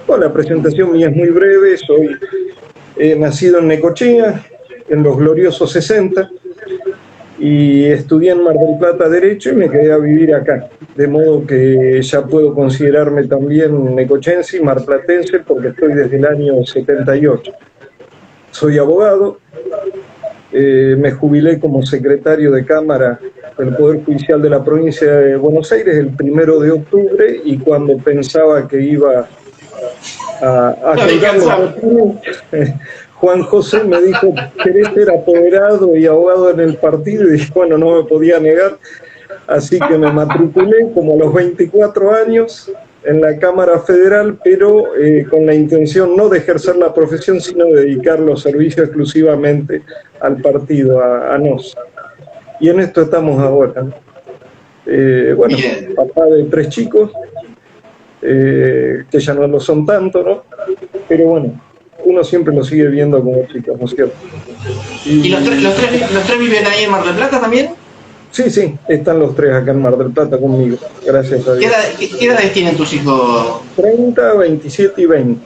Bueno, la presentación mía es muy breve. Soy nacido en Necochea, en los gloriosos 60, y estudié en Mar del Plata Derecho y me quedé a vivir acá. De modo que ya puedo considerarme también necochense y marplatense porque estoy desde el año 78. Soy abogado, me jubilé como secretario de Cámara del Poder Judicial de la provincia de Buenos Aires el 1 de octubre, y cuando pensaba que iba a colgar los botines, Juan José me dijo: ¿querés ser apoderado y abogado en el partido? Y dije, bueno, no me podía negar, así que me matriculé como a los 24 años en la Cámara Federal, pero con la intención no de ejercer la profesión, sino de dedicar los servicios exclusivamente al partido, a NOS. Y en esto estamos ahora. Bueno, papá de 3 chicos, que ya no lo son tanto, ¿no? Pero bueno, uno siempre lo sigue viendo como chicos, ¿no es cierto? ¿Y los tres viven ahí en Mar del Plata también? Sí, están los 3 acá en Mar del Plata conmigo, gracias a Dios. ¿Qué edades tienen tus hijos? 30, 27 y 20.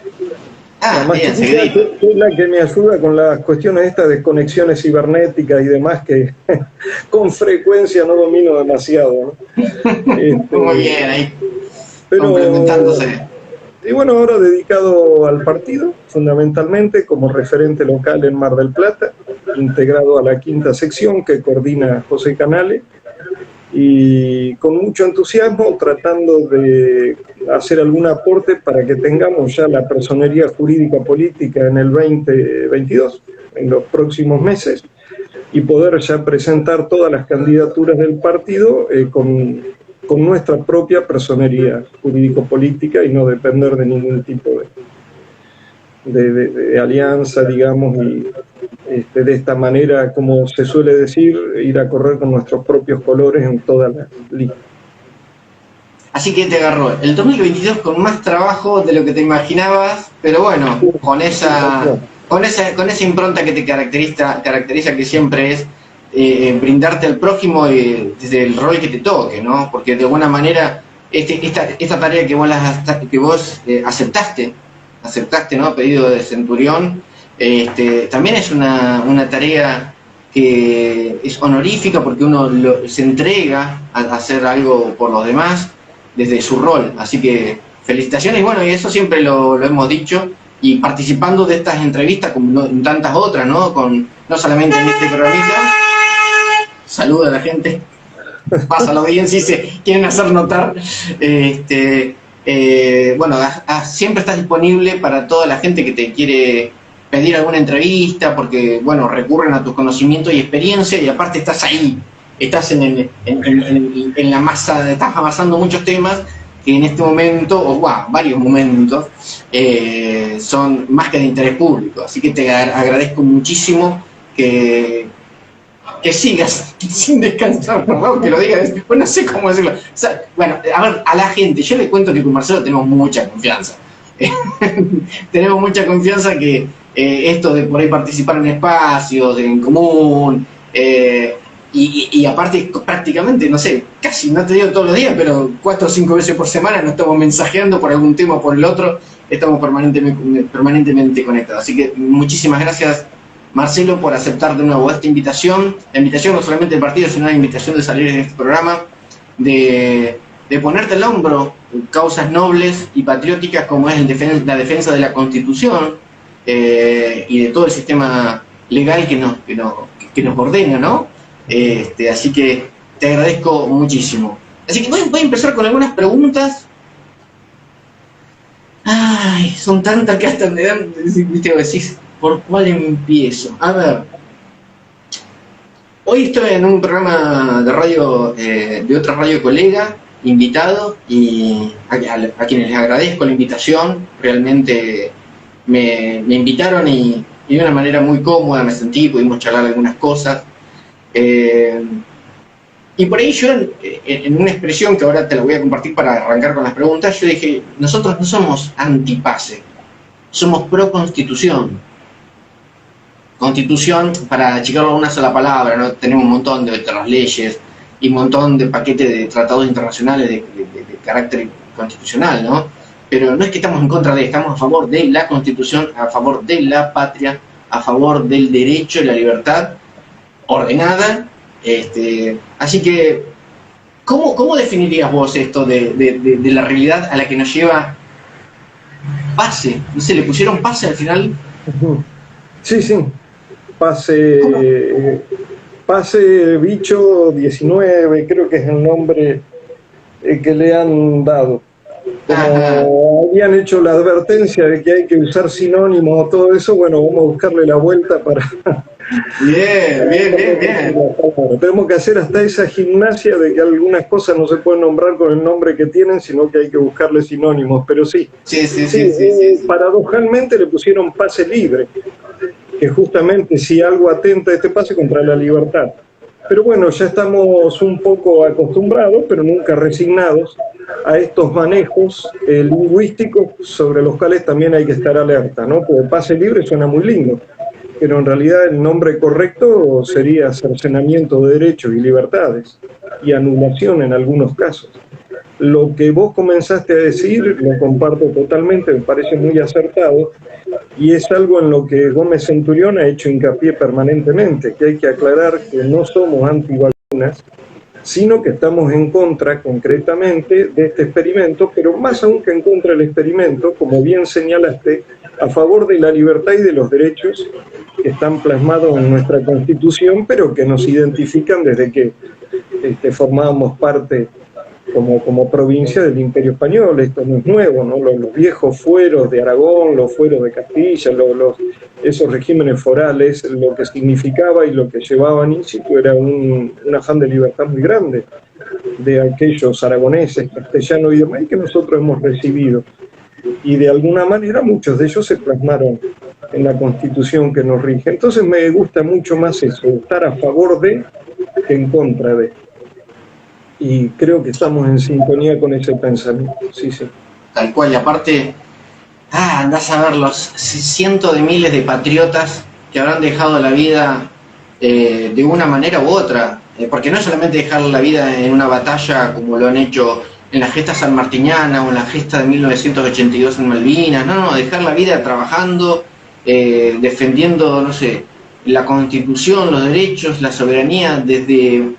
Ah, bien, es la que me ayuda con las cuestiones de estas desconexiones cibernéticas y demás, que con frecuencia no domino demasiado, ¿no? Muy bien, ahí complementándose. Y bueno, ahora dedicado al partido, fundamentalmente como referente local en Mar del Plata, integrado a la 5ª sección que coordina José Canale, y con mucho entusiasmo tratando de hacer algún aporte para que tengamos ya la personería jurídica política en el 2022, en los próximos meses, y poder ya presentar todas las candidaturas del partido con nuestra propia personería jurídico-política y no depender de ningún tipo de alianza, digamos, y de esta manera, como se suele decir, ir a correr con nuestros propios colores en toda la liga. Así que te agarró el 2022 con más trabajo de lo que te imaginabas, pero bueno, con esa impronta que te caracteriza, que siempre es brindarte al prójimo desde el rol que te toque, ¿no? Porque de alguna manera esta tarea que vos aceptaste, ¿no? A pedido de Centurión, también es una tarea que es honorífica, porque uno se entrega a hacer algo por los demás desde su rol. Así que felicitaciones, y bueno, y eso siempre lo hemos dicho, y participando de estas entrevistas como en tantas otras, ¿no? No solamente en este programita. Saluda a la gente, pásalo bien si se quieren hacer notar. Bueno, siempre estás disponible para toda la gente que te quiere pedir alguna entrevista, porque bueno, recurren a tus conocimientos y experiencia, y aparte estás ahí, estás en la masa, estás avanzando muchos temas que en este momento, varios momentos, son más que de interés público. Así que te agradezco muchísimo que sigas sin descansar, perdón que lo diga, pues no sé cómo decirlo. O sea, bueno, a ver, a la gente, yo le cuento que con Marcelo tenemos mucha confianza. Tenemos mucha confianza que esto de por ahí participar en espacios, en común, y aparte prácticamente, no sé, casi, no te digo todos los días, pero 4 o 5 veces por semana nos estamos mensajeando por algún tema o por el otro, estamos permanentemente conectados. Así que muchísimas gracias, Marcelo, por aceptar de nuevo esta invitación. La invitación no solamente del partido, sino la invitación de salir en este programa, de ponerte al hombro causas nobles y patrióticas como es la defensa de la Constitución y de todo el sistema legal que nos ordena, ¿no? Así que te agradezco muchísimo. Así que voy a empezar con algunas preguntas. Ay, son tantas que hasta me dan, decís, ¿por cuál empiezo? A ver, hoy estoy en un programa de radio, de otra radio colega, invitado, y a quienes les agradezco la invitación. Realmente me invitaron y de una manera muy cómoda me sentí, pudimos charlar algunas cosas. Y por ahí yo, en una expresión que ahora te la voy a compartir para arrancar con las preguntas, yo dije, nosotros no somos antipase, somos pro Constitución. Constitución, para achicarlo a una sola palabra, ¿no? Tenemos un montón de otras leyes y un montón de paquetes de tratados internacionales de carácter constitucional, ¿no? pero no es que estamos en contra de, estamos a favor de la Constitución, a favor de la patria, a favor del derecho y la libertad ordenada. Así que, ¿cómo definirías vos esto de la realidad a la que nos lleva Pase? No sé, ¿le pusieron Pase al final? Sí, Pase Bicho 19, creo que es el nombre que le han dado. Como habían hecho la advertencia de que hay que usar sinónimos o todo eso, bueno, vamos a buscarle la vuelta para... Bien. Tenemos que hacer hasta esa gimnasia de que algunas cosas no se pueden nombrar con el nombre que tienen, sino que hay que buscarle sinónimos, pero sí. Paradojalmente le pusieron pase libre, que justamente si algo atenta a este pase contra la libertad. Pero bueno, ya estamos un poco acostumbrados, pero nunca resignados, a estos manejos lingüísticos sobre los cuales también hay que estar alerta, ¿no? Porque pase libre suena muy lindo, pero en realidad el nombre correcto sería cercenamiento de derechos y libertades, y anulación en algunos casos. Lo que vos comenzaste a decir, lo comparto totalmente, me parece muy acertado, y es algo en lo que Gómez Centurión ha hecho hincapié permanentemente, que hay que aclarar que no somos antivacunas, sino que estamos en contra concretamente de este experimento, pero más aún que en contra del experimento, como bien señalaste, a favor de la libertad y de los derechos que están plasmados en nuestra Constitución, pero que nos identifican desde que formábamos parte como provincia del Imperio Español. Esto no es nuevo, ¿no? Los viejos fueros de Aragón, los fueros de Castilla, esos regímenes forales, lo que significaba y lo que llevaban in situ era un afán de libertad muy grande de aquellos aragoneses, castellanos y demás que nosotros hemos recibido. Y de alguna manera muchos de ellos se plasmaron en la Constitución que nos rige. Entonces me gusta mucho más eso, estar a favor de que en contra de. Y creo que estamos en sintonía con ese pensamiento, sí. Tal cual, y aparte, andás a ver los cientos de miles de patriotas que habrán dejado la vida de una manera u otra, porque no es solamente dejar la vida en una batalla como lo han hecho en la gesta sanmartiniana o en la gesta de 1982 en Malvinas, no, dejar la vida trabajando, defendiendo, no sé, la Constitución, los derechos, la soberanía desde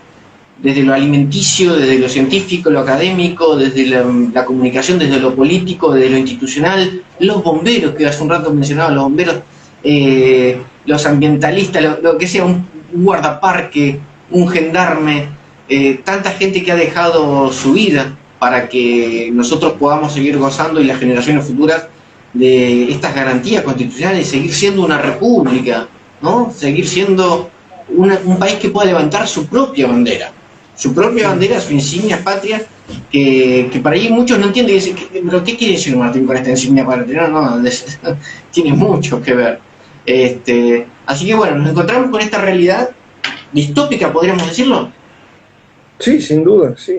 lo alimenticio, desde lo científico, lo académico, desde la comunicación, desde lo político, desde lo institucional, los bomberos, que hace un rato mencionaba, los bomberos, los ambientalistas, lo que sea, un guardaparque, un gendarme, tanta gente que ha dejado su vida para que nosotros podamos seguir gozando y las generaciones futuras de estas garantías constitucionales, seguir siendo una república, ¿no? Seguir siendo un país que pueda levantar su propia bandera, su insignia patria, que para ahí muchos no entienden, pero ¿qué quiere decir Martín con esta insignia patria? No, tiene mucho que ver. Así que bueno, nos encontramos con esta realidad distópica, podríamos decirlo. Sí, sin duda, sí.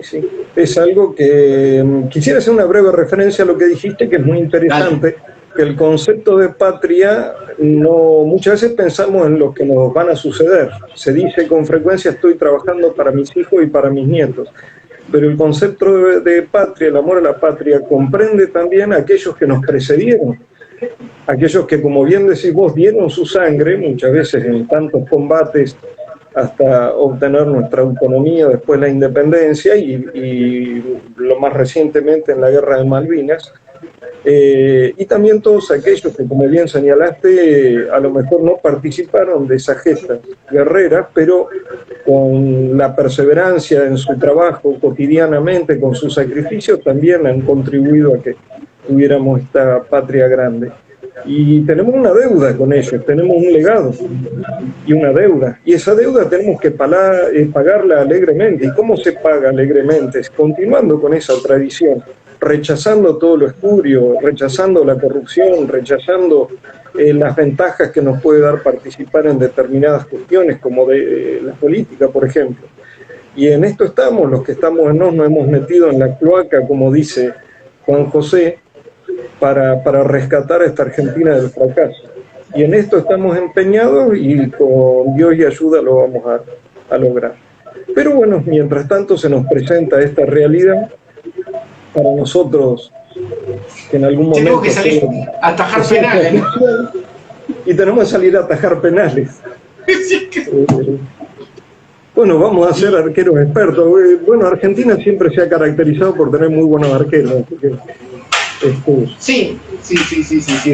Es algo que quisiera hacer una breve referencia a lo que dijiste, que es muy interesante. Que el concepto de patria, muchas veces pensamos en lo que nos van a suceder. Se dice con frecuencia, estoy trabajando para mis hijos y para mis nietos. Pero el concepto de patria, el amor a la patria, comprende también a aquellos que nos precedieron. Aquellos que, como bien decís vos, dieron su sangre, muchas veces en tantos combates, hasta obtener nuestra autonomía, después la independencia y lo más recientemente en la Guerra de Malvinas. Y también todos aquellos que, como bien señalaste, a lo mejor no participaron de esas gestas guerreras, pero con la perseverancia en su trabajo cotidianamente, con sus sacrificios, también han contribuido a que tuviéramos esta patria grande. Y tenemos una deuda con ellos, tenemos un legado y una deuda. Y esa deuda tenemos que pagarla alegremente. ¿Y cómo se paga alegremente? Es continuando con esa tradición, rechazando todo lo espurio, rechazando la corrupción, rechazando las ventajas que nos puede dar participar en determinadas cuestiones, como de la política, por ejemplo. Y en esto estamos, los que estamos nos hemos metido en la cloaca, como dice Juan José, para rescatar a esta Argentina del fracaso. Y en esto estamos empeñados y con Dios y ayuda lo vamos a lograr. Pero bueno, mientras tanto se nos presenta esta realidad. Para nosotros que en algún momento... Tenemos que salir a atajar penales, ¿no? Y tenemos que salir a atajar penales. Bueno, vamos a ser arqueros expertos. Bueno, Argentina siempre se ha caracterizado por tener muy buenos arqueros. Sí,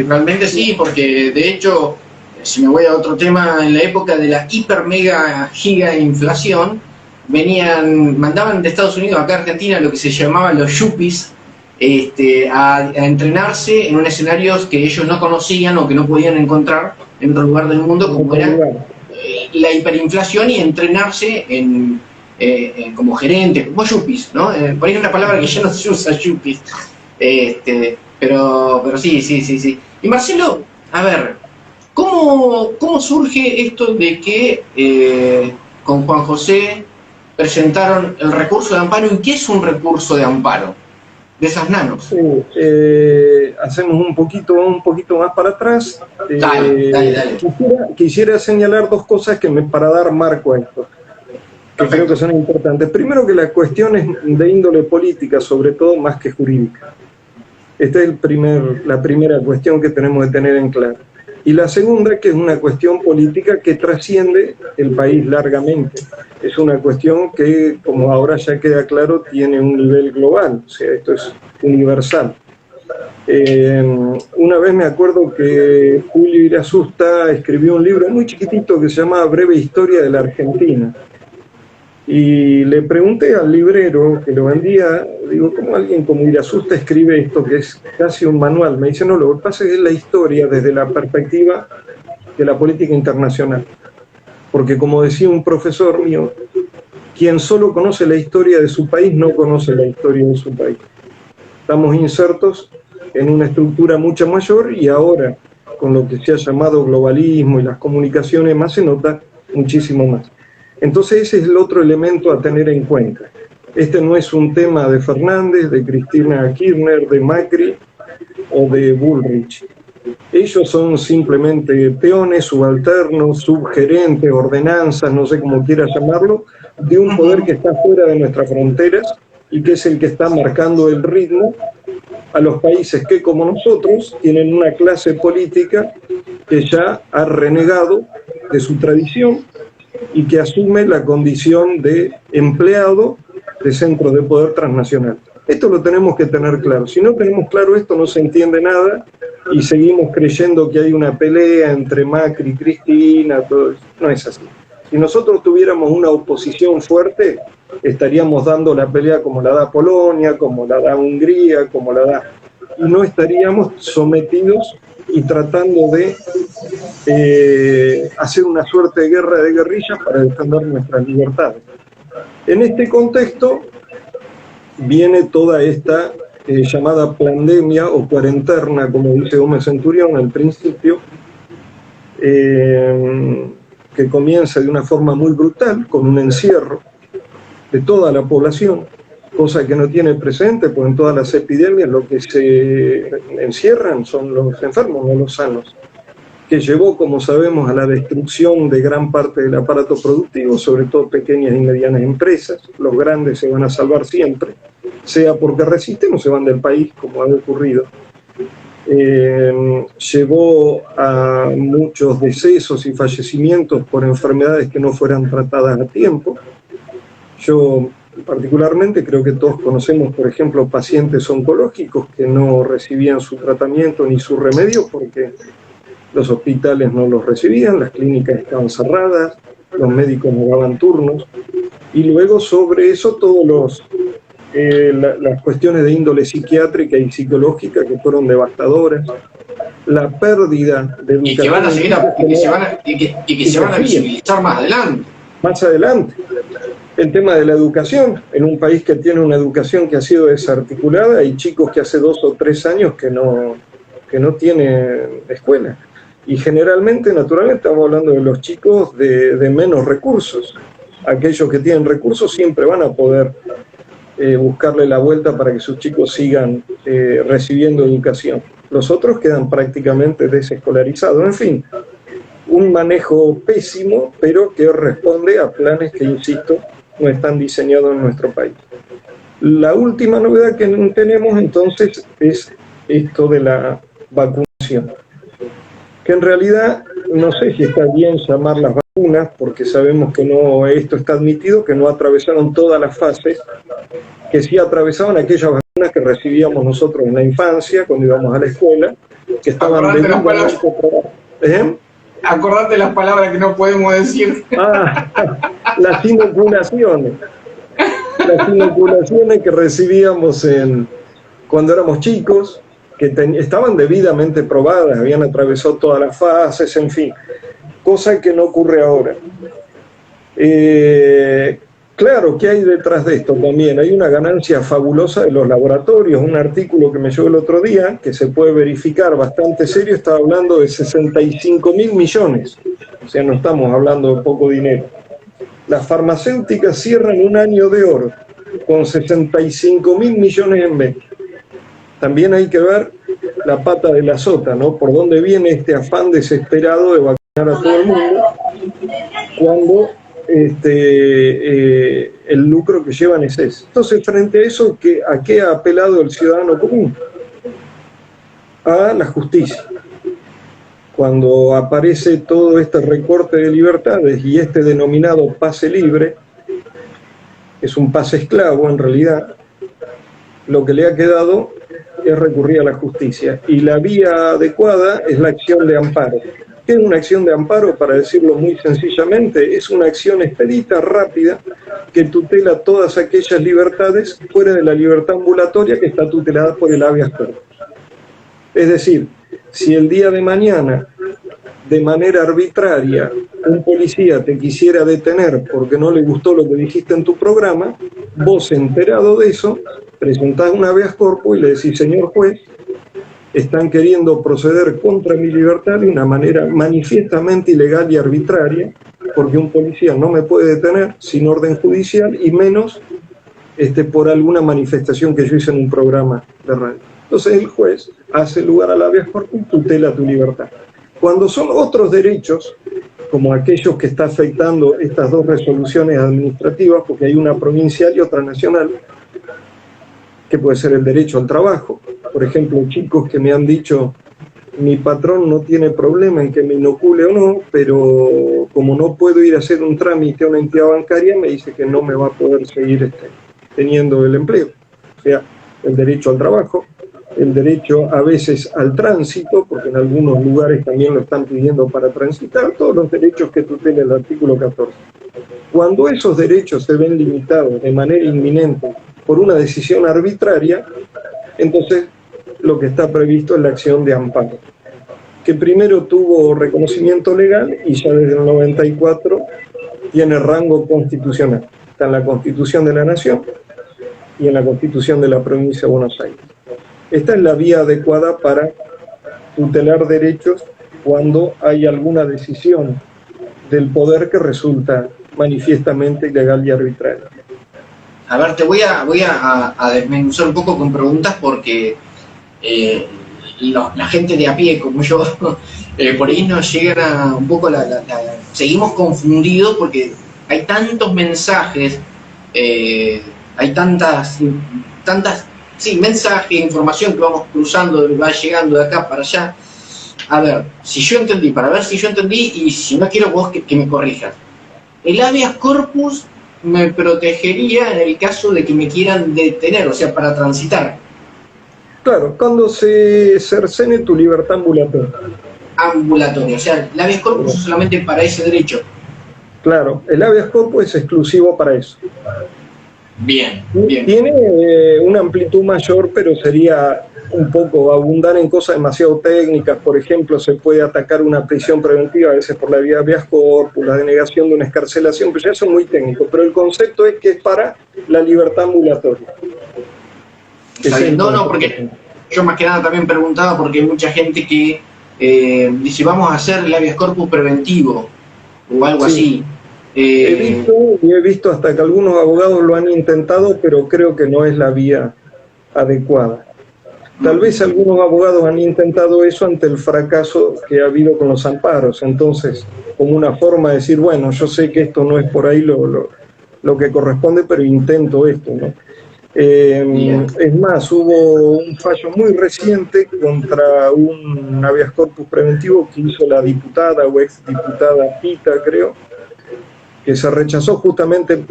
realmente sí, porque de hecho, si me voy a otro tema, en la época de la hiper mega giga inflación, mandaban de Estados Unidos acá a Argentina lo que se llamaban los yuppies, a entrenarse en un escenarios que ellos no conocían o que no podían encontrar en otro lugar del mundo, como era la hiperinflación, y entrenarse como gerente, como yuppies, ¿no? Por ahí es una palabra que ya no se usa, yuppies. Pero sí. Y Marcelo, a ver, ¿cómo surge esto de que con Juan José presentaron el recurso de amparo? ¿Y qué es un recurso de amparo de esas nanos? Sí, hacemos un poquito más para atrás. Dale. Quisiera señalar dos cosas para dar marco a esto, que creo que son importantes. Primero, que la cuestión es de índole política, sobre todo, más que jurídica. Esta es la primera cuestión que tenemos que tener en claro. Y la segunda, que es una cuestión política que trasciende el país largamente. Es una cuestión que, como ahora ya queda claro, tiene un nivel global, o sea, esto es universal. Una vez me acuerdo que Julio Irazusta escribió un libro muy chiquitito que se llamaba Breve Historia de la Argentina. Y le pregunté al librero que lo vendía, digo, ¿cómo alguien como Irazusta escribe esto que es casi un manual? Me dice, no, lo que pasa es que es la historia desde la perspectiva de la política internacional. Porque como decía un profesor mío, quien solo conoce la historia de su país no conoce la historia de su país. Estamos insertos en una estructura mucho mayor, y ahora, con lo que se ha llamado globalismo y las comunicaciones más, se nota muchísimo más. Entonces ese es el otro elemento a tener en cuenta. Este no es un tema de Fernández, de Cristina Kirchner, de Macri o de Bullrich. Ellos son simplemente peones, subalternos, subgerentes, ordenanzas, no sé cómo quieras llamarlo, de un poder que está fuera de nuestras fronteras y que es el que está marcando el ritmo a los países que, como nosotros, tienen una clase política que ya ha renegado de su tradición y que asume la condición de empleado de centros de poder transnacional. Esto lo tenemos que tener claro. Si no tenemos claro esto, no se entiende nada y seguimos creyendo que hay una pelea entre Macri y Cristina. Todo eso. No es así. Si nosotros tuviéramos una oposición fuerte, estaríamos dando la pelea como la da Polonia, como la da Hungría, como la da... Y no estaríamos sometidos y tratando de hacer una suerte de guerra de guerrillas para defender nuestras libertades. En este contexto viene toda esta llamada pandemia o cuarentena, como dice Gómez Centurión al principio, que comienza de una forma muy brutal, con un encierro de toda la población, cosa que no tiene precedente, porque en todas las epidemias lo que se encierran son los enfermos, no los sanos, que llevó, como sabemos, a la destrucción de gran parte del aparato productivo, sobre todo pequeñas y medianas empresas. Los grandes se van a salvar siempre, sea porque resisten o se van del país, como ha ocurrido. Llevó a muchos decesos y fallecimientos por enfermedades que no fueran tratadas a tiempo. Yo particularmente creo que todos conocemos, por ejemplo, pacientes oncológicos que no recibían su tratamiento ni su remedio porque los hospitales no los recibían, las clínicas estaban cerradas, los médicos no daban turnos, y luego sobre eso todos las cuestiones de índole psiquiátrica y psicológica que fueron devastadoras, la pérdida de educación. Y que se van a visibilizar más adelante. Más adelante. El tema de la educación, en un país que tiene una educación que ha sido desarticulada, hay chicos que hace 2 o 3 años que no tienen escuela. Y generalmente, naturalmente, estamos hablando de los chicos de menos recursos. Aquellos que tienen recursos siempre van a poder buscarle la vuelta para que sus chicos sigan recibiendo educación. Los otros quedan prácticamente desescolarizados. En fin, un manejo pésimo, pero que responde a planes que, insisto, no están diseñados en nuestro país. La última novedad que tenemos entonces es esto de la vacunación. Que en realidad no sé si está bien llamar las vacunas, porque sabemos que no, esto está admitido, que no atravesaron todas las fases, que sí atravesaban aquellas vacunas que recibíamos nosotros en la infancia, cuando íbamos a la escuela, que estaban debidamente probadas. Acordate las palabras que no podemos decir. Las inoculaciones. Las inoculaciones que recibíamos cuando éramos chicos, que estaban debidamente probadas, habían atravesado todas las fases, en fin, cosa que no ocurre ahora. Claro, ¿qué hay detrás de esto también? Hay una ganancia fabulosa de los laboratorios. Un artículo que me llegó el otro día, que se puede verificar bastante serio, estaba hablando de 65.000 millones. O sea, no estamos hablando de poco dinero. Las farmacéuticas cierran un año de oro con 65.000 millones en venta. También hay que ver la pata de la sota, ¿no? Por dónde viene este afán desesperado de vacunar a todo el mundo cuando el lucro que llevan es ese. Entonces, frente a eso, ¿a qué ha apelado el ciudadano común? A la justicia. Cuando aparece todo este recorte de libertades y este denominado pase libre, es un pase esclavo en realidad, lo que le ha quedado es recurrir a la justicia. Y la vía adecuada es la acción de amparo. ¿Qué es una acción de amparo? Para decirlo muy sencillamente, es una acción expedita, rápida, que tutela todas aquellas libertades fuera de la libertad ambulatoria que está tutelada por el habeas corpus. Es decir, si el día de mañana, de manera arbitraria, un policía te quisiera detener porque no le gustó lo que dijiste en tu programa, vos, enterado de eso, presentás un habeas corpus y le decís: señor juez, están queriendo proceder contra mi libertad de una manera manifiestamente ilegal y arbitraria, porque un policía no me puede detener sin orden judicial y menos por alguna manifestación que yo hice en un programa de radio. Entonces el juez hace lugar al habeas corpus y tutela tu libertad. Cuando son otros derechos, como aquellos que está afectando estas dos resoluciones administrativas, porque hay una provincial y otra nacional, que puede ser el derecho al trabajo. Por ejemplo, chicos que me han dicho: mi patrón no tiene problema en que me inocule o no, pero como no puedo ir a hacer un trámite a una entidad bancaria, me dice que no me va a poder seguir teniendo el empleo. O sea, el derecho al trabajo, el derecho a veces al tránsito, porque en algunos lugares también lo están pidiendo para transitar, todos los derechos que tutela el artículo 14. Cuando esos derechos se ven limitados de manera inminente por una decisión arbitraria, entonces lo que está previsto es la acción de amparo, que primero tuvo reconocimiento legal y ya desde el 94 tiene rango constitucional. Está en la Constitución de la Nación y en la Constitución de la Provincia de Buenos Aires. Esta es la vía adecuada para tutelar derechos cuando hay alguna decisión del poder que resulta manifiestamente ilegal y arbitraria. A ver, te voy a desmenuzar un poco con preguntas porque la gente de a pie, como yo, por ahí nos llegan un poco seguimos confundidos porque hay tantos mensajes, hay tantas mensajes, información que vamos cruzando, va llegando de acá para allá. A ver, si yo entendí, para ver si yo entendí, y si no quiero vos que me corrijas. El habeas corpus me protegería en el caso de que me quieran detener, o sea, para transitar. Claro, cuando se cercene tu libertad ambulatoria. Ambulatoria, o sea, el habeas corpus es solamente para ese derecho. Claro, el habeas corpus es exclusivo para eso. Bien. Tiene una amplitud mayor, pero sería un poco abundar en cosas demasiado técnicas. Por ejemplo, se puede atacar una prisión preventiva, a veces por la vía habeas corpus, la denegación de una excarcelación, pero ya eso es muy técnico. Pero el concepto es que es para la libertad ambulatoria. No, porque yo más que nada también preguntaba porque hay mucha gente que dice: vamos a hacer el habeas corpus preventivo o algo así. He visto hasta que algunos abogados lo han intentado, pero creo que no es la vía adecuada. Tal vez algunos abogados han intentado eso ante el fracaso que ha habido con los amparos. Entonces, como una forma de decir: bueno, yo sé que esto no es por ahí lo que corresponde, pero intento esto, ¿no? Es más, hubo un fallo muy reciente contra un habeas corpus preventivo que hizo la diputada o exdiputada Pita, creo, que se rechazó justamente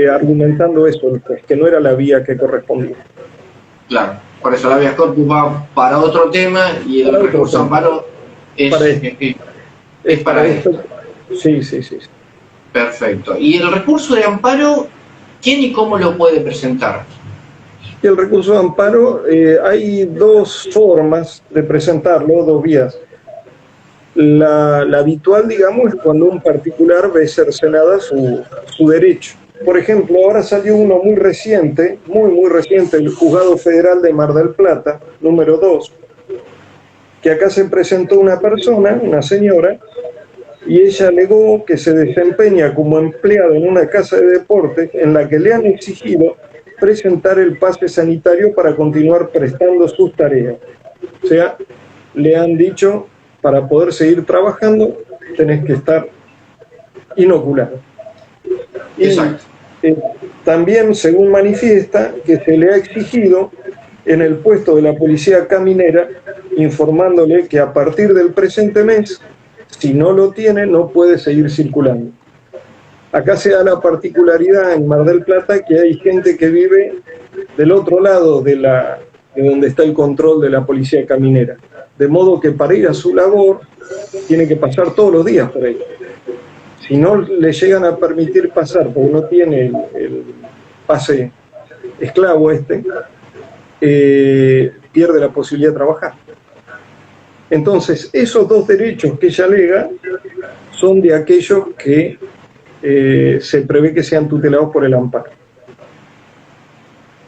argumentando eso, pues, que no era la vía que correspondía. Claro, por eso el habeas corpus va para otro tema y el recurso de amparo es para esto. Sí, sí, sí. Perfecto. ¿Y el recurso de amparo, quién y cómo lo puede presentar? Y el recurso de amparo, hay dos formas de presentarlo, dos vías. La habitual, digamos, es cuando un particular ve cercenada su derecho. Por ejemplo, ahora salió uno muy reciente, muy reciente, el Juzgado Federal de Mar del Plata, número 2, que acá se presentó una persona, una señora, y ella alegó que se desempeña como empleada en una casa de deportes en la que le han exigido presentar el pase sanitario para continuar prestando sus tareas. O sea, le han dicho, para poder seguir trabajando, tenés que estar inoculado. Exacto. Y también, según manifiesta, que se le ha exigido en el puesto de la policía caminera, informándole que a partir del presente mes, si no lo tiene, no puede seguir circulando. Acá se da la particularidad en Mar del Plata que hay gente que vive del otro lado de donde está el control de la policía caminera. De modo que para ir a su labor tiene que pasar todos los días por ahí. Si no le llegan a permitir pasar porque no tiene el pase esclavo pierde la posibilidad de trabajar. Entonces, esos dos derechos que ella alega son de aquellos que se prevé que sean tutelados por el amparo.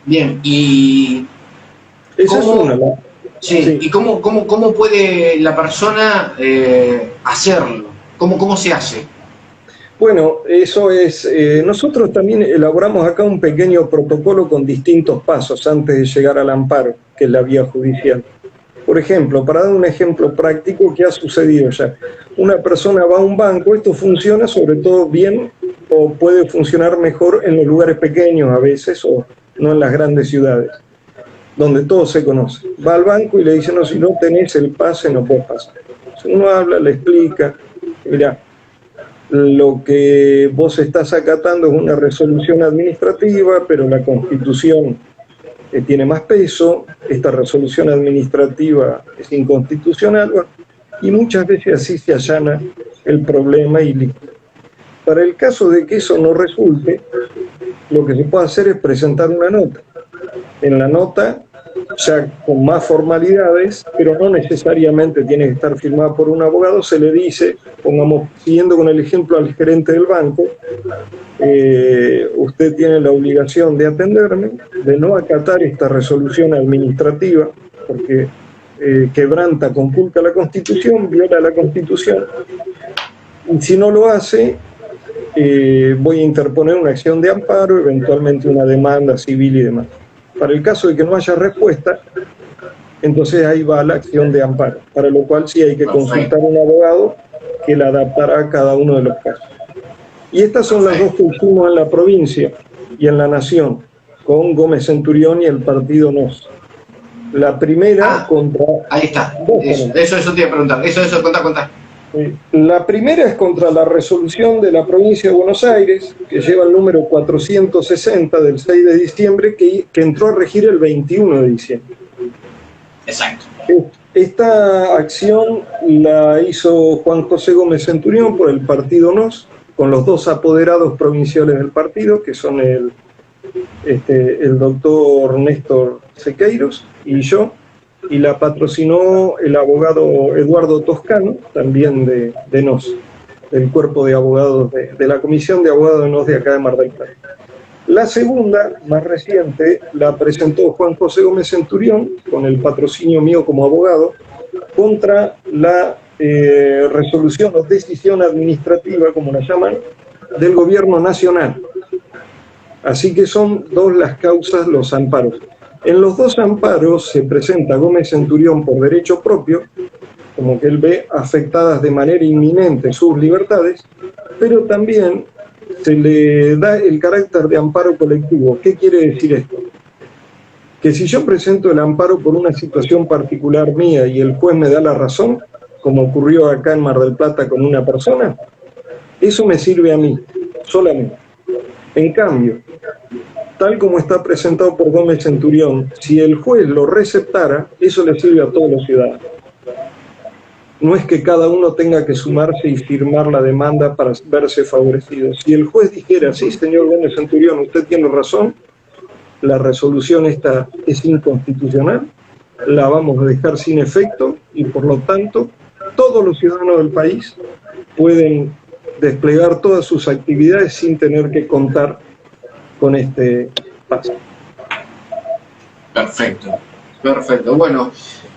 Bien, y esa es una. Sí. ¿Y cómo puede la persona hacerlo? ¿Cómo se hace? Bueno, eso es, nosotros también elaboramos acá un pequeño protocolo con distintos pasos antes de llegar al amparo, que es la vía judicial. Por ejemplo, para dar un ejemplo práctico que ha sucedido ya, una persona va a un banco, esto funciona sobre todo bien o puede funcionar mejor en los lugares pequeños a veces o no en las grandes ciudades, donde todo se conoce. Va al banco y le dice, no, si no tenés el pase no podés pasar. Uno habla, le explica, mira, lo que vos estás acatando es una resolución administrativa, pero la Constitución tiene más peso, esta resolución administrativa es inconstitucional, y muchas veces así se allana el problema y listo. Para el caso de que eso no resulte, lo que se puede hacer es presentar una nota. En la nota, ya con más formalidades, pero no necesariamente tiene que estar firmada por un abogado, se le dice, pongamos, siguiendo con el ejemplo al gerente del banco, usted tiene la obligación de atenderme, de no acatar esta resolución administrativa, porque quebranta, conculca la Constitución, viola la Constitución, y si no lo hace, voy a interponer una acción de amparo, eventualmente una demanda civil y demás. Para el caso de que no haya respuesta, entonces ahí va la acción de amparo, para lo cual sí hay que consultar a un abogado que la adaptará a cada uno de los casos. Y estas son las dos que hicimos en la provincia y en la nación, con Gómez Centurión y el partido NOS. La primera contra... Ahí está, eso te iba a preguntar, contá. La primera es contra la resolución de la provincia de Buenos Aires, que lleva el número 460 del 6 de diciembre, que entró a regir el 21 de diciembre. Exacto. Esta acción la hizo Juan José Gómez Centurión por el partido NOS, con los dos apoderados provinciales del partido, que son el doctor Néstor Sequeiros y yo, y la patrocinó el abogado Eduardo Toscano, también de NOS, del cuerpo de abogados, de la comisión de abogados de NOS de acá de Mar del Plata. La segunda, más reciente, la presentó Juan José Gómez Centurión, con el patrocinio mío como abogado, contra la resolución o decisión administrativa, como la llaman, del gobierno nacional. Así que son dos las causas, los amparos. En los dos amparos se presenta Gómez Centurión por derecho propio, como que él ve afectadas de manera inminente sus libertades, pero también se le da el carácter de amparo colectivo. ¿Qué quiere decir esto? que si yo presento el amparo por una situación particular mía y el juez me da la razón, como ocurrió acá en Mar del Plata con una persona, eso me sirve a mí, solamente. En cambio, tal como está presentado por Gómez Centurión, si el juez lo receptara, eso le sirve a todos los ciudadanos. No es que cada uno tenga que sumarse y firmar la demanda para verse favorecido. Si el juez dijera, sí, señor Gómez Centurión, usted tiene razón, la resolución esta es inconstitucional, la vamos a dejar sin efecto y por lo tanto todos los ciudadanos del país pueden desplegar todas sus actividades sin tener que contar con este paso. Perfecto, perfecto. Bueno,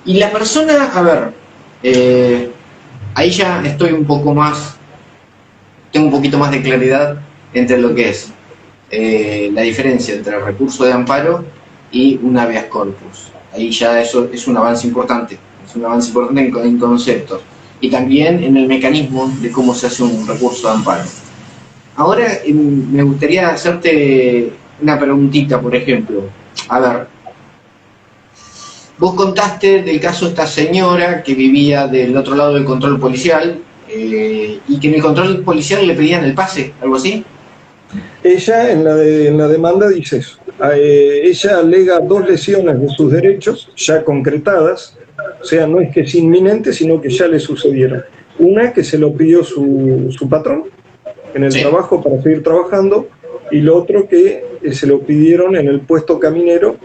y la persona, a ver, ahí ya estoy un poco más, tengo un poquito más de claridad entre lo que es la diferencia entre el recurso de amparo y un habeas corpus. Ahí ya eso es un avance importante en conceptos y también en el mecanismo de cómo se hace un recurso de amparo. Ahora me gustaría hacerte una preguntita, por ejemplo. A ver, vos contaste del caso de esta señora que vivía del otro lado del control policial y que en el control policial le pedían el pase, algo así. Ella en la demanda dice eso. Ella alega 2 lesiones de sus derechos ya concretadas, o sea, no es que es inminente, sino que ya le sucedieron. Una que se lo pidió su patrón en el trabajo para seguir trabajando, y lo otro que se lo pidieron en el puesto caminero,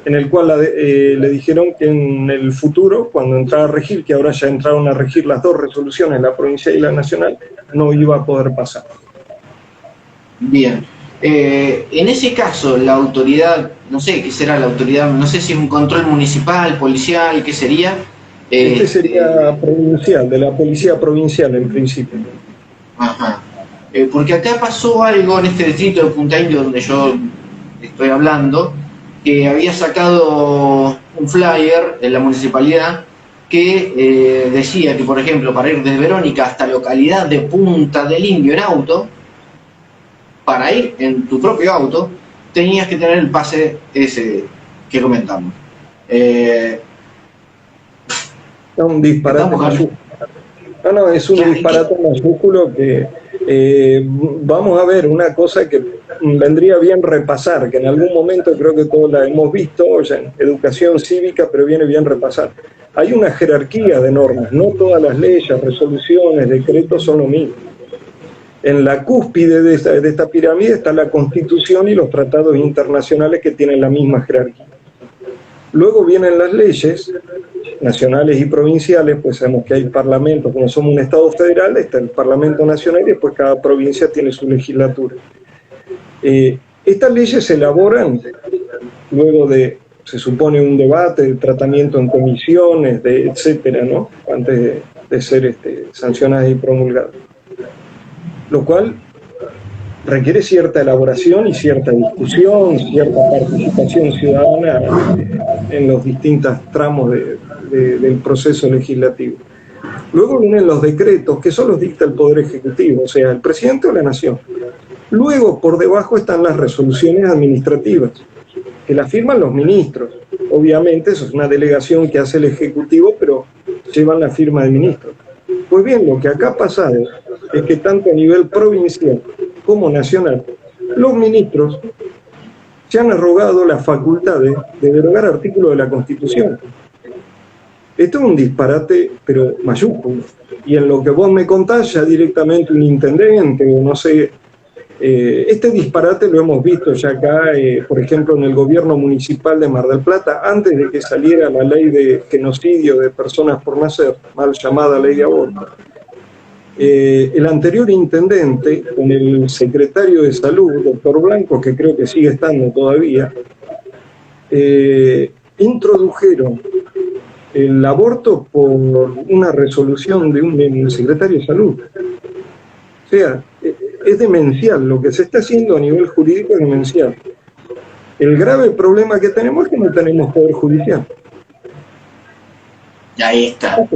en el cual le dijeron que en el futuro, cuando entrara a regir, que ahora ya entraron a regir las 2 resoluciones, la provincial y la nacional, no iba a poder pasar. Bien. En ese caso, la autoridad, no sé qué será la autoridad, no sé si es un control municipal, policial, ¿qué sería? Este sería provincial, de la policía provincial en principio. Ajá. Porque acá pasó algo en este distrito de Punta Indio donde yo estoy hablando, que había sacado un flyer en la municipalidad que decía que, por ejemplo, para ir desde Verónica hasta localidad de Punta del Indio en auto, para ir en tu propio auto, tenías que tener el pase ese que comentamos. Un disparate mayúsculo. No, es un disparate mayúsculo que vamos a ver una cosa que vendría bien repasar, que en algún momento creo que todos la hemos visto ya en educación cívica, pero viene bien repasar. Hay una jerarquía de normas, no todas las leyes, resoluciones, decretos son lo mismo. En la cúspide de esta pirámide está la Constitución y los tratados internacionales que tienen la misma jerarquía. Luego vienen las leyes nacionales y provinciales, pues sabemos que hay parlamentos, como somos un Estado federal, está el Parlamento Nacional y después cada provincia tiene su legislatura. Estas leyes se elaboran luego de, se supone, un debate, de tratamiento en comisiones, etcétera, ¿no? Antes de ser sancionadas y promulgadas. Lo cual requiere cierta elaboración y cierta discusión, cierta participación ciudadana en los distintos tramos del proceso legislativo. Luego vienen los decretos, que solo los dicta el Poder Ejecutivo, o sea, el presidente o la Nación. Luego, por debajo, están las resoluciones administrativas, que las firman los ministros. Obviamente, eso es una delegación que hace el Ejecutivo, pero llevan la firma del ministro. Pues bien, lo que acá ha pasado es que tanto a nivel provincial como nacional, los ministros se han arrogado la facultad de derogar artículos de la Constitución. Esto es un disparate, pero mayúsculo. Y en lo que vos me contás, ya directamente un intendente, o no sé, este disparate lo hemos visto ya acá, por ejemplo, en el gobierno municipal de Mar del Plata, antes de que saliera la ley de genocidio de personas por nacer, mal llamada ley de aborto. El anterior intendente, con el secretario de Salud, doctor Blanco, que creo que sigue estando todavía, introdujeron el aborto por una resolución de un secretario de Salud. O sea, es demencial, lo que se está haciendo a nivel jurídico es demencial. El grave problema que tenemos es que no tenemos poder judicial. Y ahí está.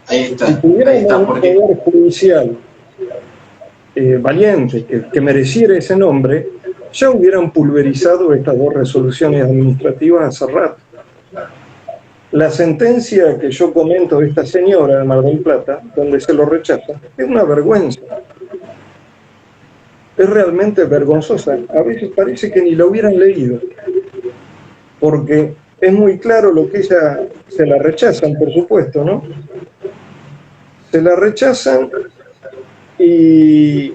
Si tuviéramos un poder judicial valiente, que mereciera ese nombre, ya hubieran pulverizado estas dos resoluciones administrativas hace rato. La sentencia que yo comento de esta señora de Mar del Plata, donde se lo rechaza, es una vergüenza. Es realmente vergonzosa. A veces parece que ni la hubieran leído, porque es muy claro lo que ella, se la rechazan, por supuesto, ¿no? Se la rechazan y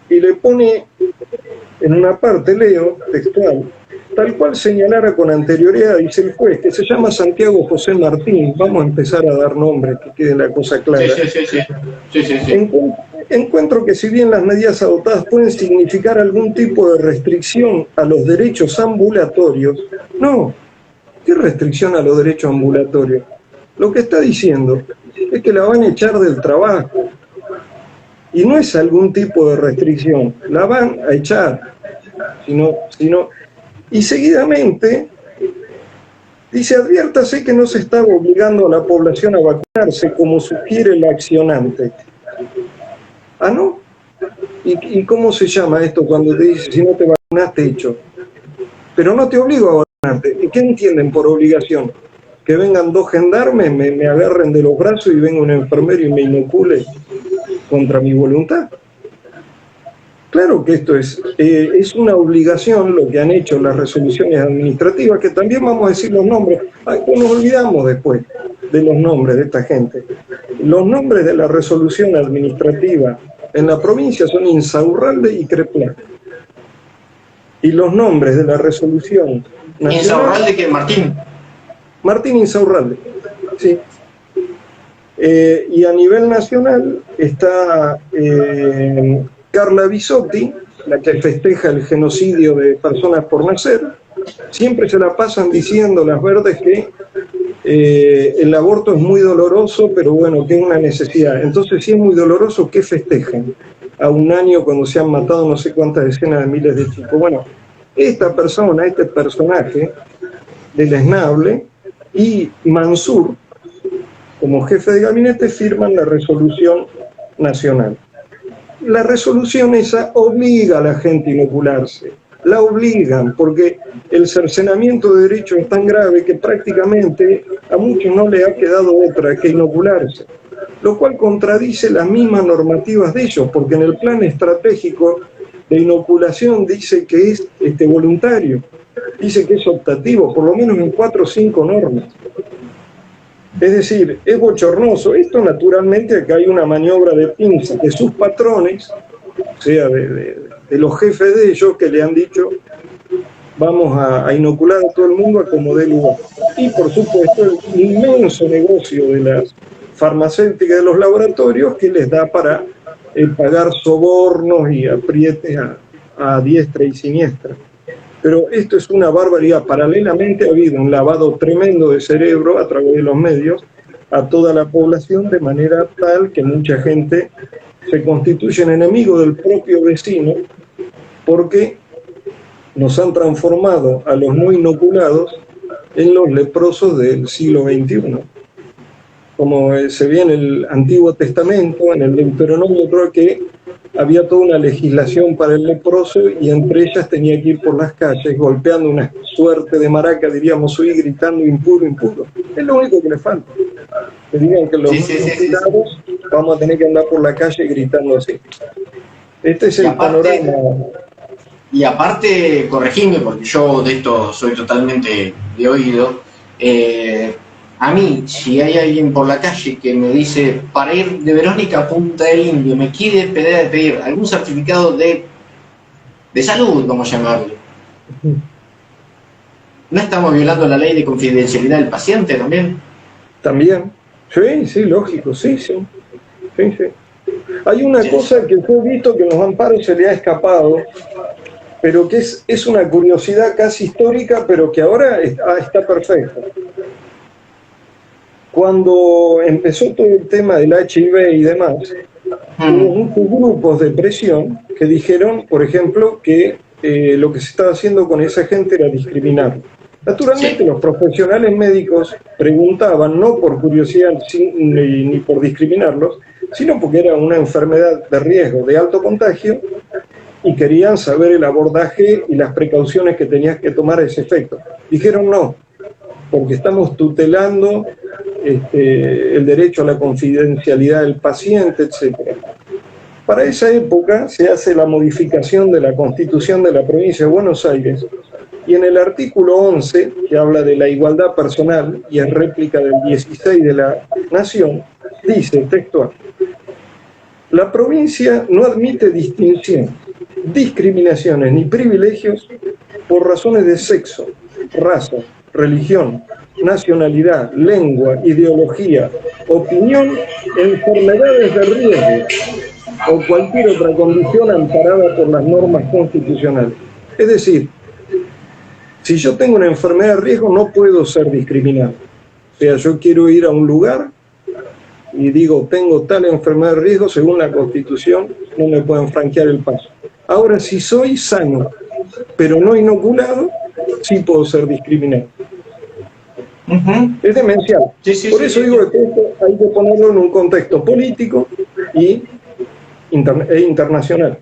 le pone en una parte, leo, textual, tal cual señalara con anterioridad, dice el juez, que se llama Santiago José Martín. Vamos a empezar a dar nombres, que quede la cosa clara. Sí. Encuentro que si bien las medidas adoptadas pueden significar algún tipo de restricción a los derechos ambulatorios, no. ¿Qué restricción a los derechos ambulatorios? Lo que está diciendo es que la van a echar del trabajo. Y no es algún tipo de restricción, la van a echar. Y seguidamente dice, adviértase que no se está obligando a la población a vacunarse como sugiere el accionante. ¿Ah, no? ¿Y cómo se llama esto cuando te dice, si no te vacunas te echo? Pero no te obligo a vacunarte. ¿Y qué entienden por obligación? Que vengan dos gendarmes, me agarren de los brazos y venga un enfermero y me inocule contra mi voluntad. Claro que esto es una obligación lo que han hecho las resoluciones administrativas, que también vamos a decir los nombres. Nos olvidamos después de los nombres de esta gente. Los nombres de la resolución administrativa en la provincia son Insaurralde y Creplat. Y los nombres de la resolución nacional... ¿Insaurralde que Martín? Martín Insaurralde, sí. Y a nivel nacional está Carla Bisotti, la que festeja el genocidio de personas por nacer. Siempre se la pasan diciendo las verdes que el aborto es muy doloroso, pero bueno, que es una necesidad. Entonces, si es muy doloroso, ¿qué festejan? A un año cuando se han matado no sé cuántas decenas de miles de chicos. Bueno, esta persona, este personaje del esnable, y Mansur, como jefe de gabinete, firman la resolución nacional. La resolución esa obliga a la gente a inocularse, la obligan, porque el cercenamiento de derechos es tan grave que prácticamente a muchos no les ha quedado otra que inocularse, lo cual contradice las mismas normativas de ellos, porque en el plan estratégico de inoculación dice que es voluntario, dice que es optativo, por lo menos en 4 o 5 normas. Es decir, es bochornoso. Esto naturalmente acá hay una maniobra de pinza de sus patrones, o sea, de los jefes de ellos, que le han dicho vamos a inocular a todo el mundo a como dé lugar. Y por supuesto el inmenso negocio de las farmacéuticas, de los laboratorios, que les da para pagar sobornos y aprietes a diestra y siniestra. Pero esto es una barbaridad. Paralelamente ha habido un lavado tremendo de cerebro a través de los medios a toda la población, de manera tal que mucha gente se constituye en enemigo del propio vecino, porque nos han transformado a los no inoculados en los leprosos del siglo XXI. Como se ve en el Antiguo Testamento, en el Deuteronomio, creo que había toda una legislación para el leproso y entre ellas tenía que ir por las calles golpeando una suerte de maraca, diríamos hoy, gritando impuro, impuro. Es lo único que le falta. Que digan que los inoculados vamos a tener que andar por la calle gritando así. Este es el panorama. Y aparte, corregime, porque yo de esto soy totalmente de oído, a mí, si hay alguien por la calle que me dice, para ir de Verónica a Punta del Indio, me quiere pedir algún certificado de salud, vamos a llamarle, ¿no estamos violando la ley de confidencialidad del paciente también? También, sí, lógico, sí. Hay una cosa que yo he visto que en los amparos se le ha escapado, pero que es una curiosidad casi histórica, pero que ahora está perfecta. Cuando empezó todo el tema del HIV y demás, hubo muchos grupos de presión que dijeron, por ejemplo, que lo que se estaba haciendo con esa gente era discriminar. Naturalmente, los profesionales médicos preguntaban, no por curiosidad ni por discriminarlos, sino porque era una enfermedad de riesgo, de alto contagio, y querían saber el abordaje y las precauciones que tenías que tomar a ese efecto. Dijeron no, porque estamos tutelando el derecho a la confidencialidad del paciente, etc. Para esa época se hace la modificación de la Constitución de la provincia de Buenos Aires, y en el artículo 11, que habla de la igualdad personal y es réplica del 16 de la Nación, dice textual: la provincia no admite distinción, discriminaciones ni privilegios por razones de sexo, raza, religión, nacionalidad, lengua, ideología, opinión, enfermedades de riesgo o cualquier otra condición amparada por las normas constitucionales. Es decir, si yo tengo una enfermedad de riesgo no puedo ser discriminado. O sea, yo quiero ir a un lugar y digo, tengo tal enfermedad de riesgo, según la Constitución, no me pueden franquear el paso. Ahora, si soy sano, pero no inoculado, sí puedo ser discriminado. Es demencial. Por eso digo que esto hay que ponerlo en un contexto político e internacional.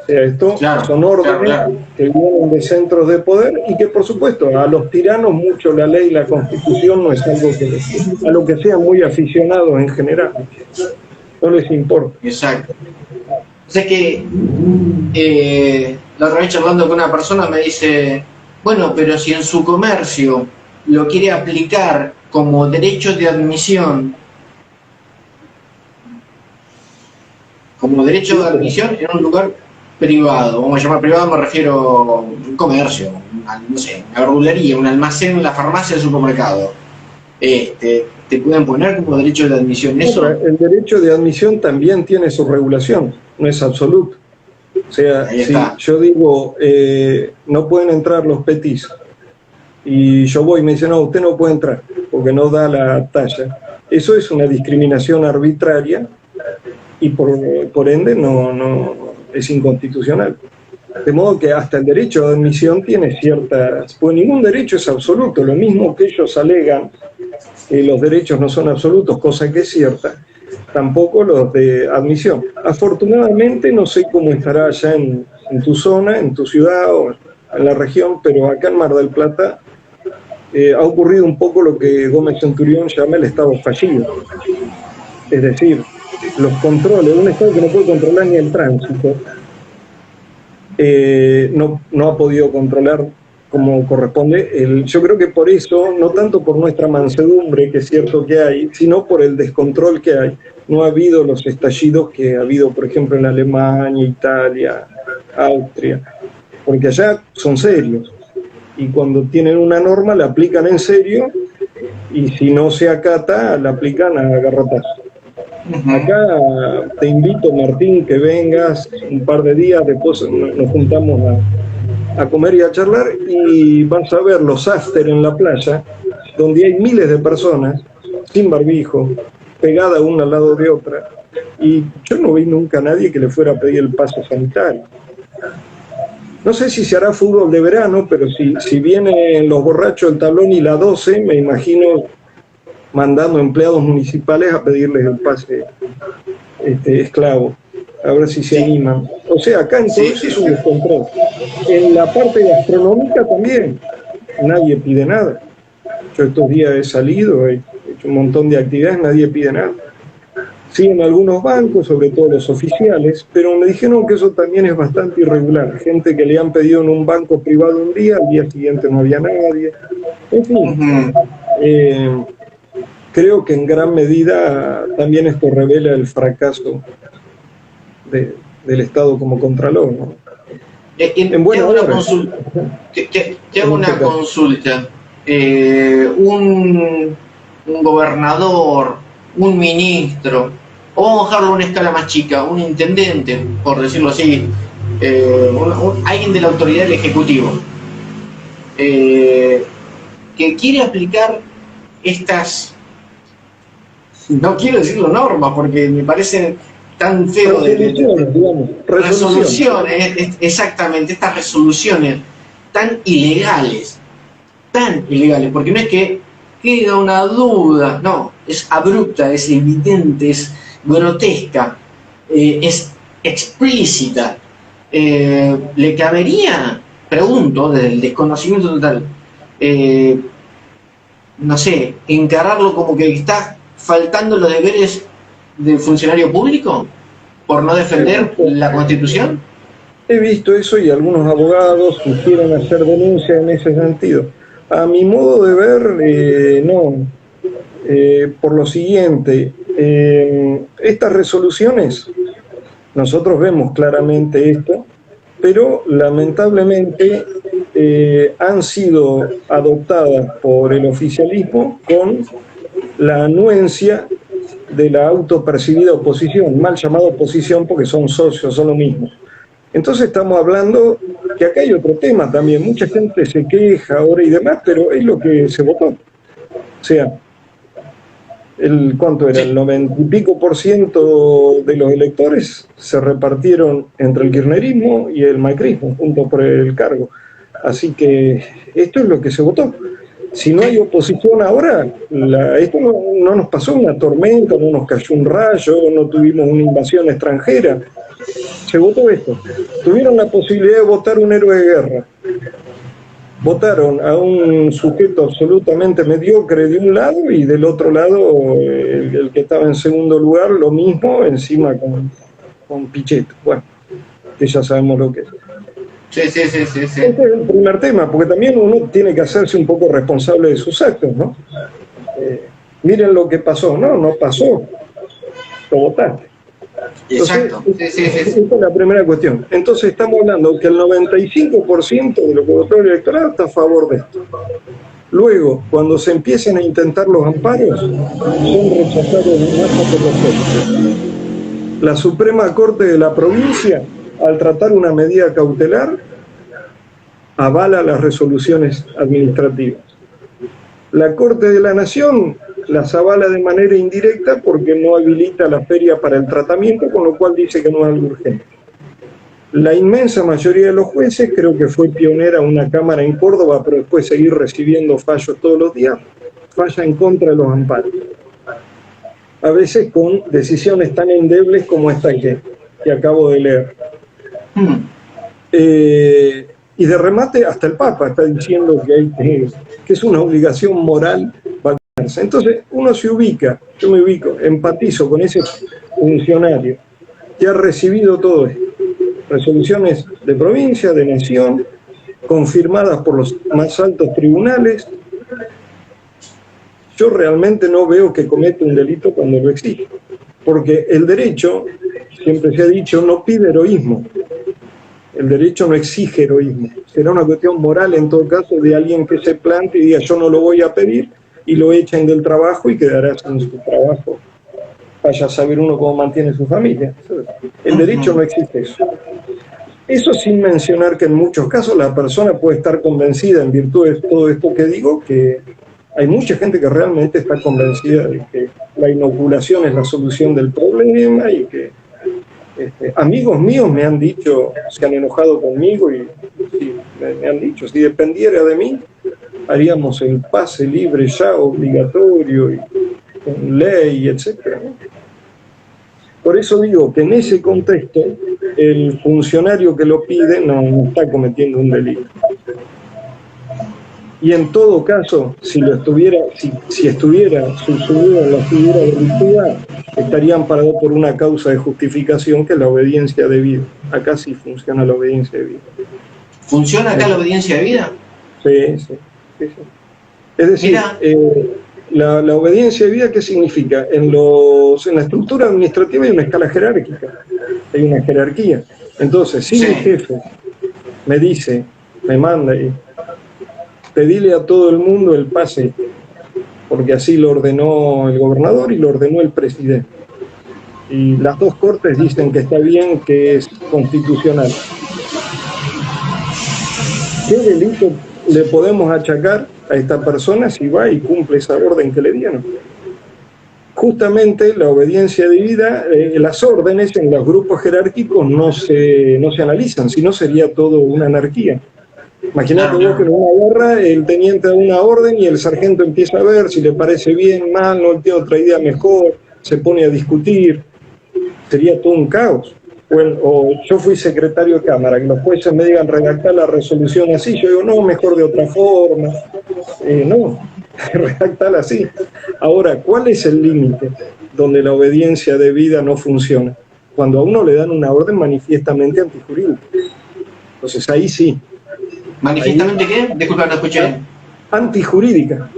O sea, esto son órdenes que vienen de centros de poder y que, por supuesto, a los tiranos mucho la ley y la Constitución no es algo que a lo que sean muy aficionados en general. No les importa. Exacto. O sea que la otra vez charlando con una persona me dice, bueno, pero si en su comercio lo quiere aplicar como derecho de admisión, en un lugar privado, vamos a llamar privado, me refiero a un comercio, no sé, una verdulería, un almacén, la farmacia, el supermercado, te pueden poner como derecho de admisión eso. El derecho de admisión también tiene su regulación, no es absoluto. O sea, si yo digo, no pueden entrar los petis, y yo voy y me dicen, no, usted no puede entrar, porque no da la talla. Eso es una discriminación arbitraria, y por ende no es inconstitucional. De modo que hasta el derecho de admisión tiene ciertas... Pues ningún derecho es absoluto, lo mismo que ellos alegan que los derechos no son absolutos, cosa que es cierta, tampoco los de admisión. Afortunadamente no sé cómo estará allá en tu zona, en tu ciudad o en la región, pero acá en Mar del Plata ha ocurrido un poco lo que Gómez Centurión llama el estado fallido. Es decir, los controles, un Estado que no puede controlar ni el tránsito, no ha podido controlar como corresponde. Yo creo que por eso, no tanto por nuestra mansedumbre, que es cierto que hay, sino por el descontrol que hay. No ha habido los estallidos que ha habido, por ejemplo, en Alemania, Italia, Austria, porque allá son serios. Y cuando tienen una norma la aplican en serio, y si no se acata, la aplican a garrotazo. Acá te invito, Martín, que vengas un par de días, después nos juntamos a comer y a charlar, y vas a ver los after en la playa, donde hay miles de personas, sin barbijo, pegadas una al lado de otra, y yo no vi nunca a nadie que le fuera a pedir el paso sanitario. No sé si se hará fútbol de verano, pero si vienen los borrachos del tablón y la 12, me imagino mandando empleados municipales a pedirles el pase esclavo, a ver si se animan. O sea, acá en todo eso es un descontrol. En la parte gastronómica también, nadie pide nada. Yo estos días he salido, he hecho un montón de actividades, nadie pide nada. Sí, en algunos bancos, sobre todo los oficiales, pero me dijeron que eso también es bastante irregular. Gente que le han pedido en un banco privado un día, al día siguiente no había nadie. En fin, creo que en gran medida también esto revela el fracaso del Estado como contralor, ¿no? En buena hora. Te hago una consulta. Un gobernador, un ministro, o vamos a dejarlo a una escala más chica, un intendente, por decirlo así, alguien de la autoridad del Ejecutivo, que quiere aplicar estas, no quiero decirlo normas, porque me parecen tan feos resoluciones, exactamente, estas resoluciones tan ilegales, porque no es que queda una duda, no, es abrupta, es evidente, es grotesca, es explícita, ¿le cabería, pregunto, desde el desconocimiento total, no sé, encararlo como que está faltando los deberes del funcionario público por no defender la Constitución? He visto eso y algunos abogados quisieran hacer denuncia en ese sentido. A mi modo de ver, no. Por lo siguiente, estas resoluciones, nosotros vemos claramente esto, pero lamentablemente han sido adoptadas por el oficialismo con la anuencia de la autopercibida oposición, mal llamada oposición porque son socios, son lo mismo. Entonces estamos hablando que acá hay otro tema también, mucha gente se queja ahora y demás, pero es lo que se votó. O sea, ¿cuánto era? El 90 y pico % de los electores se repartieron entre el kirchnerismo y el macrismo, junto por el cargo. Así que esto es lo que se votó. Si no hay oposición ahora, esto no nos pasó una tormenta, no nos cayó un rayo, no tuvimos una invasión extranjera. Se votó esto. Tuvieron la posibilidad de votar un héroe de guerra. Votaron a un sujeto absolutamente mediocre de un lado y del otro lado el que estaba en segundo lugar, lo mismo, encima con Pichetto. Bueno, que ya sabemos lo que es. Sí. Este es el primer tema, porque también uno tiene que hacerse un poco responsable de sus actos, ¿no? Miren lo que pasó. No pasó. Lo votaste. Exacto. Entonces, esta es la primera cuestión. Entonces estamos hablando que el 95% de lo que votó el electorado está a favor de esto. Luego, cuando se empiezan a intentar los amparos, son rechazados en masa por los jueces. La Suprema Corte de la provincia, al tratar una medida cautelar, avala las resoluciones administrativas. La Corte de la Nación las avala de manera indirecta porque no habilita la feria para el tratamiento, con lo cual dice que no es algo urgente. La inmensa mayoría de los jueces, creo que fue pionera una cámara en Córdoba, pero después seguir recibiendo fallos todos los días, falla en contra de los amparos. A veces con decisiones tan endebles como esta que acabo de leer. Y de remate, hasta el Papa está diciendo que es una obligación moral vacunarse. Entonces, uno se ubica, yo me ubico, empatizo con ese funcionario que ha recibido todo esto. Resoluciones de provincia, de nación, confirmadas por los más altos tribunales. Yo realmente no veo que cometa un delito cuando lo exige. Porque el derecho, siempre se ha dicho, no pide heroísmo. El derecho no exige heroísmo. Será una cuestión moral, en todo caso, de alguien que se plante y diga yo no lo voy a pedir, y lo echen del trabajo y quedará sin su trabajo. Vaya a saber uno cómo mantiene su familia. El derecho no existe eso. Eso sin mencionar que en muchos casos la persona puede estar convencida, en virtud de todo esto que digo, que hay mucha gente que realmente está convencida de que la inoculación es la solución del problema y que amigos míos me han dicho, se han enojado conmigo y me han dicho, si dependiera de mí, haríamos el pase libre ya obligatorio y con ley, etcétera. Por eso digo que en ese contexto el funcionario que lo pide no está cometiendo un delito. Y en todo caso, si estuviera subsumido en la figura delictiva, estaría amparado por una causa de justificación que es la obediencia debida. Acá sí funciona la obediencia debida. ¿Funciona acá la obediencia debida? Sí. Es decir, la obediencia debida, ¿qué significa? En la estructura administrativa hay una escala jerárquica, hay una jerarquía. Entonces, si mi jefe me dice, me manda y pedile a todo el mundo el pase, porque así lo ordenó el gobernador y lo ordenó el presidente. Y las dos cortes dicen que está bien, que es constitucional. ¿Qué delito le podemos achacar a esta persona si va y cumple esa orden que le dieron? Justamente la obediencia debida, las órdenes en los grupos jerárquicos no se analizan, si no sería todo una anarquía. Imagínate vos que en una guerra el teniente da una orden y el sargento empieza a ver si le parece bien, mal, no tiene otra idea mejor, se pone a discutir. sería todo un caos. Bueno, o yo fui secretario de Cámara, que los jueces me digan redactar la resolución así, yo digo, no, mejor de otra forma. No, redactar así. Ahora, ¿cuál es el límite donde la obediencia debida no funciona? Cuando a uno le dan una orden manifiestamente antijurídica. Entonces ahí sí. ¿Manifiestamente qué? Disculpa, no escuché. Antijurídica.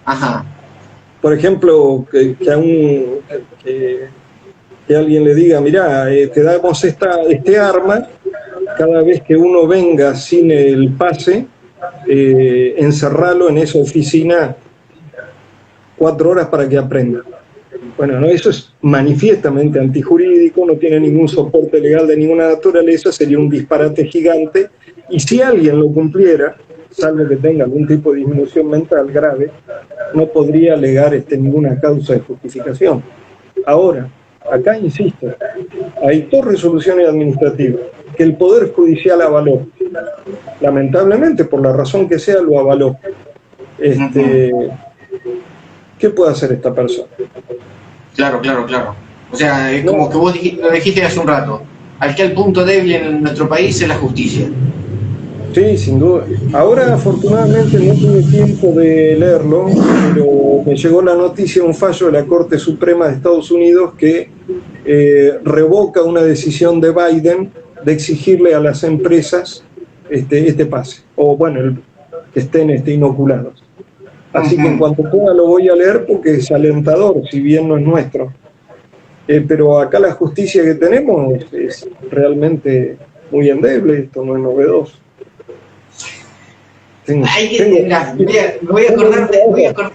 Ajá. Por ejemplo, que alguien le diga, mirá, te damos este arma, cada vez que uno venga sin el pase, encerrarlo en esa oficina 4 horas para que aprenda. Bueno, no, eso es manifiestamente antijurídico, no tiene ningún soporte legal de ninguna naturaleza, sería un disparate gigante, y si alguien lo cumpliera, salvo que tenga algún tipo de disminución mental grave, no podría alegar ninguna causa de justificación. Ahora, acá insisto, hay 2 resoluciones administrativas que el Poder Judicial avaló. Lamentablemente, por la razón que sea, lo avaló. ¿Qué puede hacer esta persona? Claro. O sea, es como que vos lo dijiste hace un rato. Aquel punto débil en nuestro país es la justicia. Sí, sin duda. Ahora, afortunadamente, no tuve tiempo de leerlo, pero me llegó la noticia de un fallo de la Corte Suprema de Estados Unidos que revoca una decisión de Biden de exigirle a las empresas este pase, o bueno, que estén inoculados. Así que en cuanto pueda lo voy a leer porque es alentador, si bien no es nuestro. Pero acá la justicia que tenemos es realmente muy endeble, esto no es novedoso. Me voy a acordar.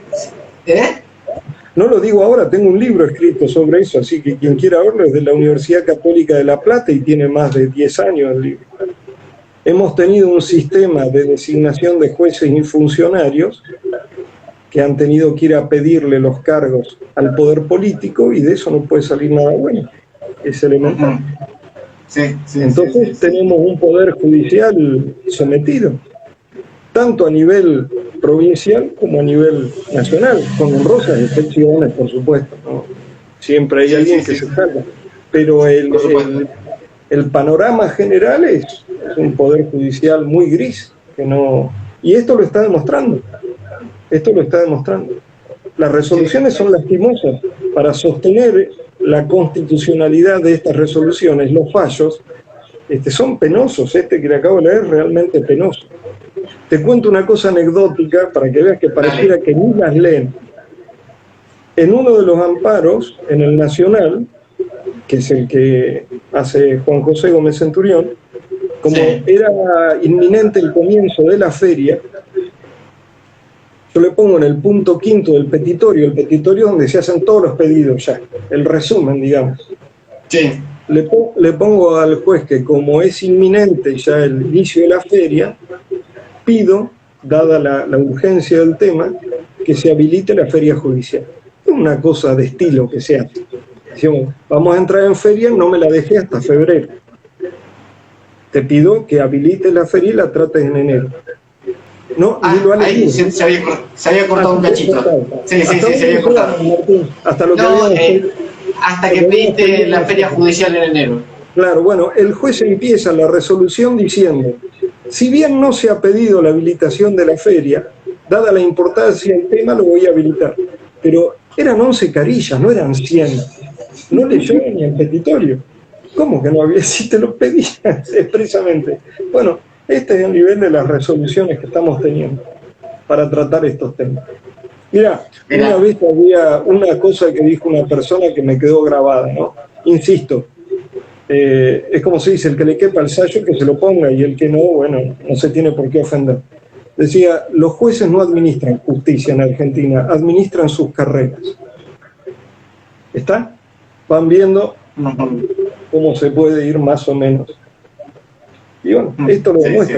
No lo digo ahora, tengo un libro escrito sobre eso, así que quien quiera verlo es de la Universidad Católica de La Plata y tiene más de 10 años el libro. Hemos tenido un sistema de designación de jueces y funcionarios que han tenido que ir a pedirle los cargos al poder político y de eso no puede salir nada bueno. Es elemental. Entonces tenemos un poder judicial sometido, tanto a nivel provincial como a nivel nacional, con honrosas excepciones, por supuesto, ¿no? Siempre hay alguien que se salva, pero el panorama general es un poder judicial muy gris, que no, y esto lo está demostrando. Las resoluciones son lastimosas. Para sostener la constitucionalidad de estas resoluciones, los fallos son penosos. Que le acabo de leer es realmente penoso. Te cuento una cosa anecdótica para que veas que pareciera que ni las leen. En uno de los amparos, en el Nacional, que es el que hace Juan José Gómez Centurión, como era inminente el comienzo de la feria, yo le pongo en el punto 5 del petitorio, el petitorio donde se hacen todos los pedidos ya, el resumen, digamos. Sí. Le pongo al juez que como es inminente ya el inicio de la feria, pido, dada la urgencia del tema, que se habilite la feria judicial. Es una cosa de estilo que se hace. Decimos, vamos a entrar en feria, no me la dejé hasta febrero. Te pido que habilites la feria y la trates en enero. No, ahí se había cortado un cachito. Sí, se había cortado. Hasta lo que hasta que pediste la feria judicial en enero. Claro, bueno, el juez empieza la resolución diciendo, si bien no se ha pedido la habilitación de la feria, dada la importancia del tema, lo voy a habilitar. Pero eran 11 carillas, no eran 100. No leyó ni el petitorio. ¿Cómo que no había? Si te lo pedías expresamente. Bueno, este es el nivel de las resoluciones que estamos teniendo para tratar estos temas. Mira, una vez había una cosa que dijo una persona que me quedó grabada, ¿no? Insisto, es como se dice, el que le quepa el sayo que se lo ponga y el que no, bueno, no se tiene por qué ofender. Decía, los jueces no administran justicia en Argentina, administran sus carreras. ¿Está? Van viendo cómo se puede ir más o menos. Y bueno, esto lo demuestra.